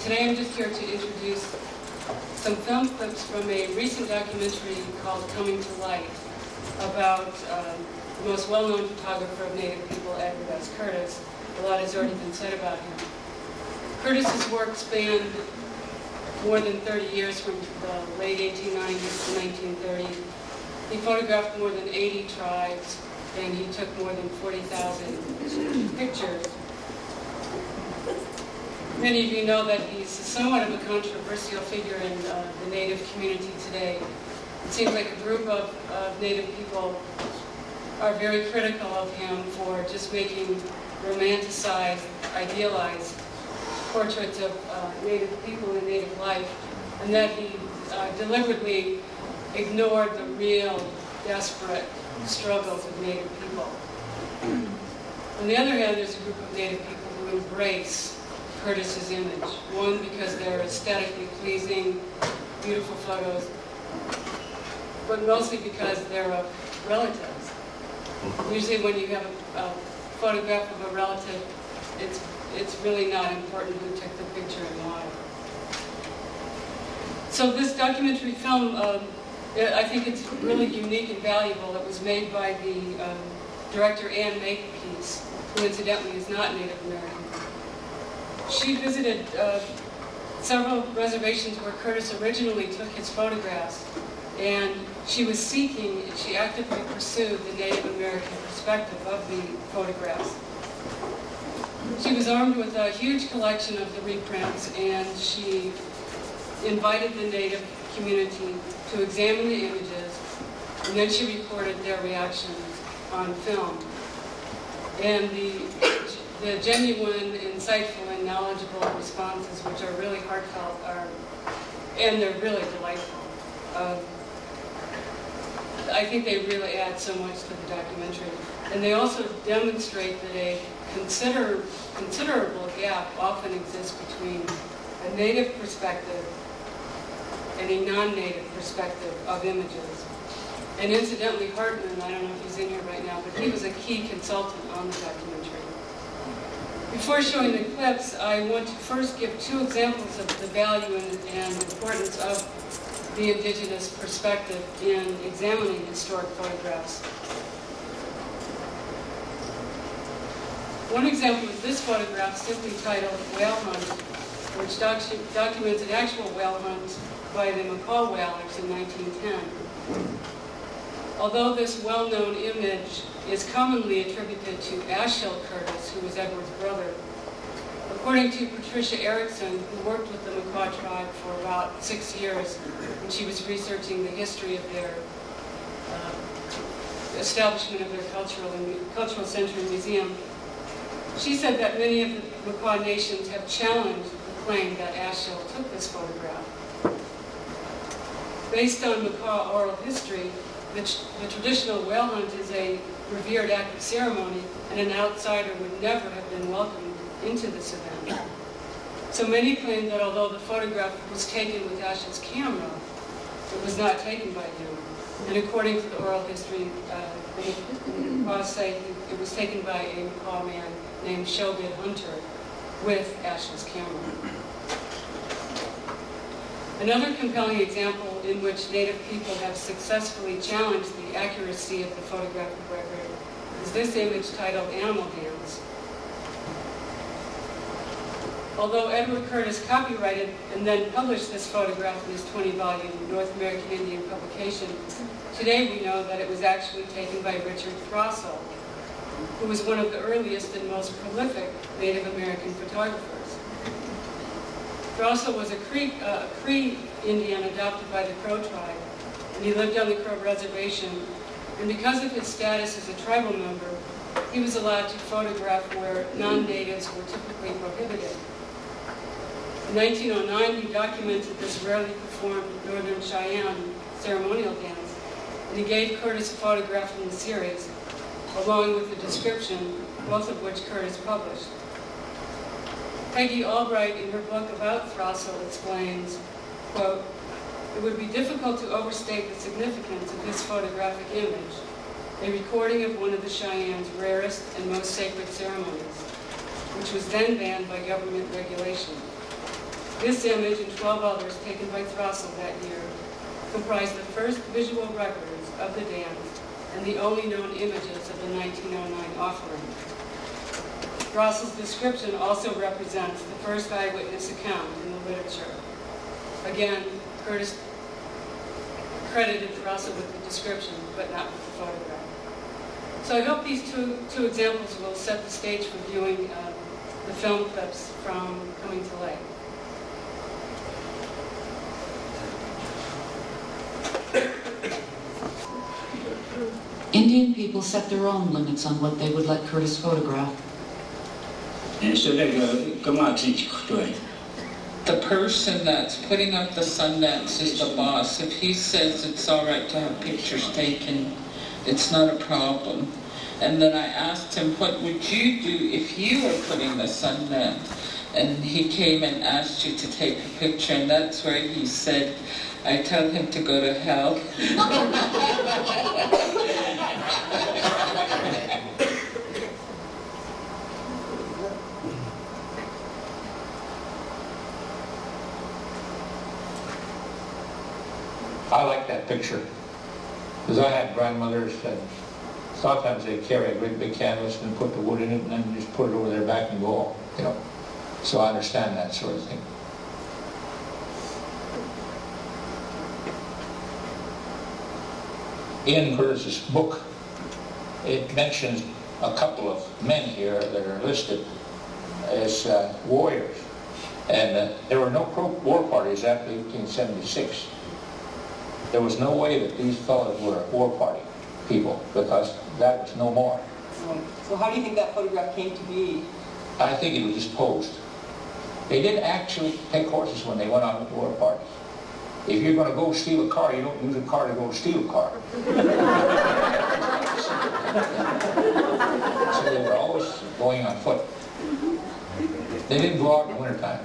Today I'm just here to introduce some film clips from a recent documentary called Coming to Light about the most well-known photographer of Native people, Edward S. Curtis. A lot has already been said about him. Curtis's work spanned more than 30 years, from the late 1890s to 1930. He photographed more than 80 tribes, and he took more than 40,000 pictures. Many of you know that he's somewhat of a controversial figure in the Native community today. It seems like a group of Native people are very critical of him for just making romanticized, idealized portraits of Native people and Native life, and that he deliberately ignored the real, desperate struggles of Native people. On the other hand, there's a group of Native people who embrace Curtis's image. One, because they're aesthetically pleasing, beautiful photos, but mostly because they're of relatives. Usually when you have a photograph of a relative, it's really not important who took the picture and why. So this documentary film, I think it's really unique and valuable. It was made by the director Ann Makepeace, who incidentally is not Native American. She visited several reservations where Curtis originally took his photographs, and she actively pursued the Native American perspective of the photographs. She was armed with a huge collection of the reprints, and she invited the Native community to examine the images, and then she recorded their reactions on film. And the genuine, insightful, and knowledgeable responses, which are really heartfelt, and they're really delightful. I think they really add so much to the documentary. And they also demonstrate that a considerable gap often exists between a Native perspective and a non-Native perspective of images. And incidentally, Hartman, I don't know if he's in here right now, but he was a key consultant on the documentary. Before showing the clips, I want to first give two examples of the value and importance of the indigenous perspective in examining historic photographs. One example is this photograph, simply titled Whale Hunt, which documents an actual whale hunt by the Macaw whalers in 1910. Although this well-known image is commonly attributed to Ashiel Curtis, who was Edward's brother, according to Patricia Erickson, who worked with the Macaw tribe for about 6 years when she was researching the history of their establishment of their cultural center and museum, she said that many of the Macaw nations have challenged the claim that Ashiel took this photograph. Based on Macaw oral history, the traditional whale hunt is a revered act of ceremony, and an outsider would never have been welcomed into this event. So many claim that although the photograph was taken with Ashiel's camera, it was not taken by him. And according to the oral history, the Macaws say it was taken by a Macaw man named Shobid Hunter with Ashiel's camera. Another compelling example in which Native people have successfully challenged the accuracy of the photographic record is this image titled Animal Dance. Although Edward Curtis copyrighted and then published this photograph in his 20-volume North American Indian publication, today we know that it was actually taken by Richard Throssell, who was one of the earliest and most prolific Native American photographers. Throssell was a Cree Indian adopted by the Crow tribe, and he lived on the Crow reservation. And because of his status as a tribal member, he was allowed to photograph where non-natives were typically prohibited. In 1909, he documented this rarely performed Northern Cheyenne ceremonial dance, and he gave Curtis a photograph from the series, along with a description, both of which Curtis published. Peggy Albright, in her book about Throssell, explains, quote, "It would be difficult to overstate the significance of this photographic image, a recording of one of the Cheyenne's rarest and most sacred ceremonies, which was then banned by government regulation. This image and 12 others taken by Throstle that year comprise the first visual records of the dance and the only known images of the 1909 offering. Throssell's description also represents the first eyewitness account in the literature. Again, Curtis credited Throssell with the description, but not with the photograph. So I hope these two examples will set the stage for viewing the film clips from Coming to Light. Indian people set their own limits on what they would let Curtis photograph. The person that's putting up the Sundance is the boss. If he says it's all right to have pictures taken, it's not a problem. And then I asked him, what would you do if you were putting the Sundance? And he came and asked you to take a picture, and that's where he said, I tell him to go to hell. I like that picture, because I had grandmothers that sometimes they carry a great big canvas and put the wood in it and then just put it over their back and go, you know. So I understand that sort of thing. In Curtis's book, it mentions a couple of men here that are listed as warriors. And there were no war parties after 1876. There was no way that these fellows were war party people, because that was no more. Right. So how do you think that photograph came to be? I think it was just posed. They didn't actually take horses when they went on war parties. If you're going to go steal a car, you don't use a car to go steal a car. So they were always going on foot. They didn't go out in the wintertime.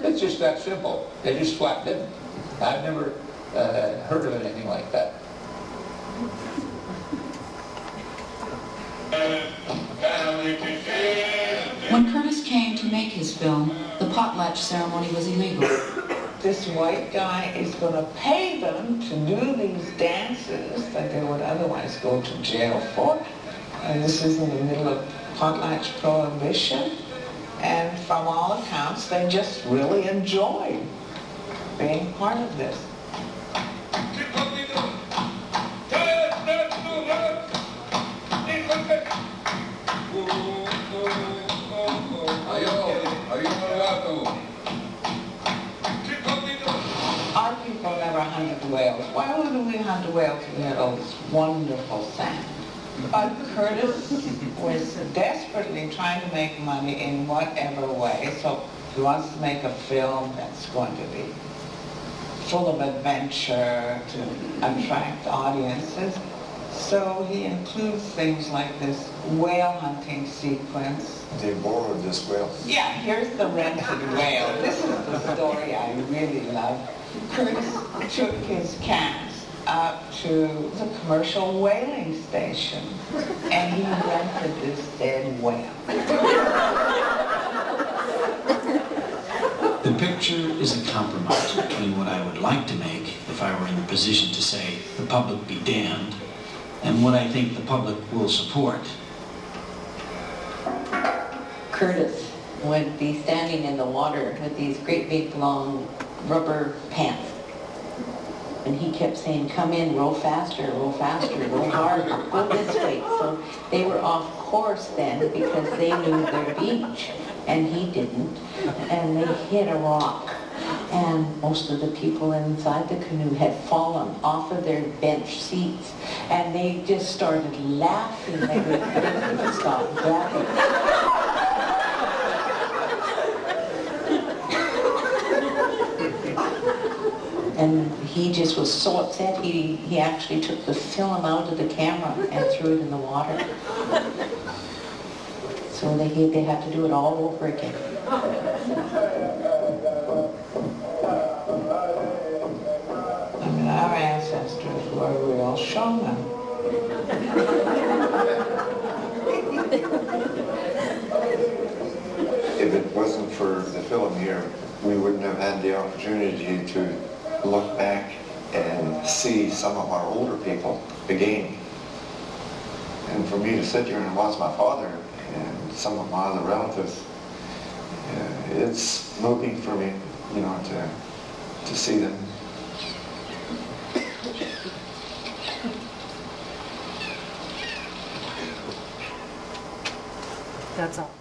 It's just that simple. They just flat didn't. I've never heard of anything like that. When Curtis came to make his film, the potlatch ceremony was illegal. This white guy is going to pay them to do these dances that they would otherwise go to jail for. And this is in the middle of potlatch prohibition. And from all accounts, they just really enjoyed being part of this. Our people never hunted whales. Why wouldn't we hunt whales if we had all this wonderful sand? But Curtis was desperately trying to make money in whatever way, so he wants to make a film that's going to be full of adventure to attract audiences. So he includes things like this whale hunting sequence. They borrowed this whale. Yeah, here's the rented whale. This is the story I really love. Curtis took his cast out to the commercial whaling station, and he rented this dead whale. The picture is a compromise between what I would like to make, if I were in the position to say, the public be damned, and what I think the public will support. Curtis would be standing in the water with these great big long rubber pants. And he kept saying, come in, row faster, row harder, go this way. So they were off course then because they knew their beach and he didn't. And they hit a rock. And most of the people inside the canoe had fallen off of their bench seats. And they just started laughing. They couldn't stop laughing. And he just was so upset, he actually took the film out of the camera and threw it in the water. So they had to do it all over again. I mean, our ancestors were real showmen. If it wasn't for the film here, we wouldn't have had the opportunity to look back and see some of our older people again. And for me to sit here and watch my father and some of my other relatives, it's moving for me, you know, to see them. That's all.